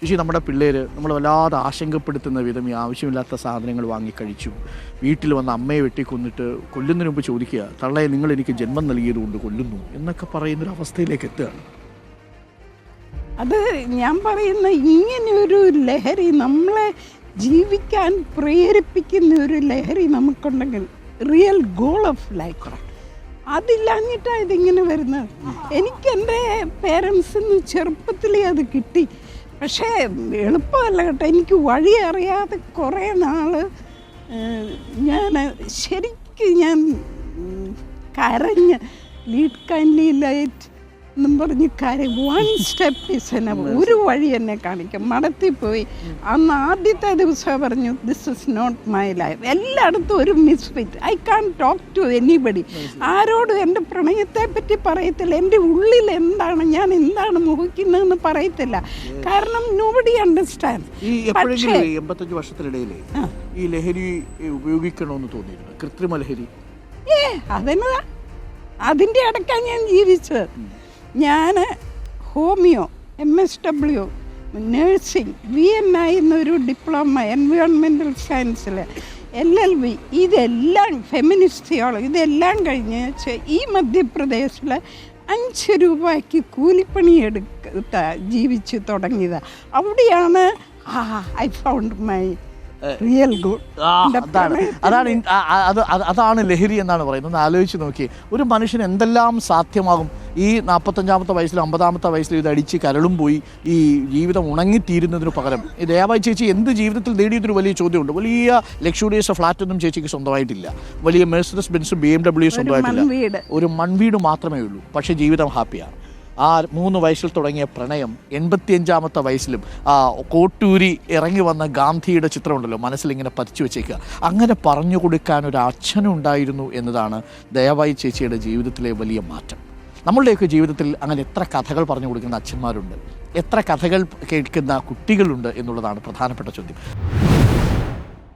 ചേച്ചി, നമ്മുടെ പിള്ളേർ നമ്മൾ വല്ലാതെ ആശങ്കപ്പെടുത്തുന്ന വിധം ഈ ആവശ്യമില്ലാത്ത സാധനങ്ങൾ വാങ്ങിക്കഴിച്ചു. വീട്ടിൽ വന്ന് അമ്മയെ വെട്ടിക്കൊന്നിട്ട് കൊല്ലുന്നതിന് മുമ്പ് ചോദിക്കുക, തള്ളയെ നിങ്ങൾ എനിക്ക് ജന്മം നൽകിയതുകൊണ്ട് കൊല്ലുന്നു എന്നൊക്കെ പറയുന്നൊരവസ്ഥയിലേക്ക് എത്തുകയാണ്. അത് ഞാൻ പറയുന്ന ഇങ്ങനെയൊരു ലഹരി നമ്മളെ ജീവിക്കാൻ പ്രേരിപ്പിക്കുന്ന ഒരു ലഹരി നമുക്കുണ്ടെങ്കിൽ റിയൽ ഗോൾ ഓഫ് ലൈഫ് അതില്ലാഞ്ഞിട്ടാണ് ഇതിങ്ങനെ വരുന്നത്. എനിക്ക് എൻ്റെ പേരൻസിന് ചെറുപ്പത്തിലേ അത് കിട്ടി. പക്ഷേ എളുപ്പമല്ല കേട്ടോ. എനിക്ക് വഴി അറിയാതെ കുറേ നാൾ ഞാൻ കരഞ്ഞ് ലീഡ് കൈൻഡ്ലി ലൈറ്റ് എന്നും പറഞ്ഞ് വൺ സ്റ്റെപ്പ് ഈസ് എനഫ്. ഒരു വഴി എന്നെ കാണിക്കും. മടത്തിൽ പോയി അന്ന് ആദ്യത്തെ ദിവസം പറഞ്ഞു this is not my life. എല്ലായിടത്തും ഒരു misfit. I can talk to anybody. ആരോടും എൻ്റെ പ്രണയത്തെ പറ്റി പറയത്തില്ല. എൻ്റെ ഉള്ളിൽ എന്താണ്, ഞാൻ എന്താണ് മോഹിക്കുന്നതെന്ന് പറയത്തില്ല. കാരണം നോബഡി അണ്ടർസ്റ്റാൻഡ്. ഈ 85 വർഷത്തിനിടയിലെ ഈ ലഹരി ഉപയോഗിക്കണമെന്ന് തോന്നിയിരുന്നു, കൃത്രിമ ലഹരി. അതെന്നതാ, അതിൻ്റെ ഇടയ്ക്കാണ് ഞാൻ ജീവിച്ചത്. ഞാൻ ഹോമിയോ, MSW, നേഴ്സിംഗ്, VNI എന്നൊരു ഡിപ്ലോമ എൻവയോൺമെൻറ്റൽ സയൻസിൽ, LLB, ഇതെല്ലാം ഫെമിനിസ്റ്റ് തിയോളജി, ഇതെല്ലാം കഴിഞ്ഞ് ഈ മധ്യപ്രദേശിൽ 5 രൂപയ്ക്ക് കൂലിപ്പണി ജീവിച്ച് തുടങ്ങിയതാണ്. അവിടെയാണ് I found my real good. അതാണ് ലഹരി എന്നാണ് പറയുന്നത്. ഒന്ന് ആലോചിച്ച് നോക്കി, ഒരു മനുഷ്യന് എന്തെല്ലാം സാധ്യമാകും. ഈ 45-ാമത്തെ വയസ്സിൽ 50-ാമത്തെ വയസ്സിൽ ഇതടിച്ച് കരളും പോയി ഈ ജീവിതം ഉണങ്ങിത്തീരുന്നതിന് പകരം ഈ ദയവായി ചേച്ചി എന്ത് ജീവിതത്തിൽ നേടിയതൊരു വലിയ ചോദ്യമുണ്ട്. വലിയ ലക്ഷൂറിയസ് ഫ്ലാറ്റൊന്നും ചേച്ചിക്ക് സ്വന്തമായിട്ടില്ല, വലിയ മെഴ്സിഡസ് ബെൻസും BMW സ്വന്തമായിട്ടില്ല, ഒരു മൺവീട് മാത്രമേ ഉള്ളൂ. പക്ഷേ ജീവിതം ഹാപ്പിയാണ്. ആ 3 വയസ്സിൽ തുടങ്ങിയ പ്രണയം 85-ാമത്തെ വയസ്സിലും ആ കോട്ടൂരി ഇറങ്ങി വന്ന ഗാന്ധിയുടെ ചിത്രമുണ്ടല്ലോ മനസ്സിലിങ്ങനെ പതിച്ചു വെച്ചേക്കുക. അങ്ങനെ പറഞ്ഞു കൊടുക്കാൻ ഒരു അച്ഛനുണ്ടായിരുന്നു എന്നതാണ് ദയവായി ചേച്ചിയുടെ ജീവിതത്തിലെ വലിയ മാറ്റം. നമ്മളുടെയൊക്കെ ജീവിതത്തിൽ അങ്ങനെ എത്ര കഥകൾ പറഞ്ഞു കൊടുക്കുന്ന അച്ഛന്മാരുണ്ട്, എത്ര കഥകൾ കേൾക്കുന്ന കുട്ടികളുണ്ട് എന്നുള്ളതാണ് പ്രധാനപ്പെട്ട ചോദ്യം.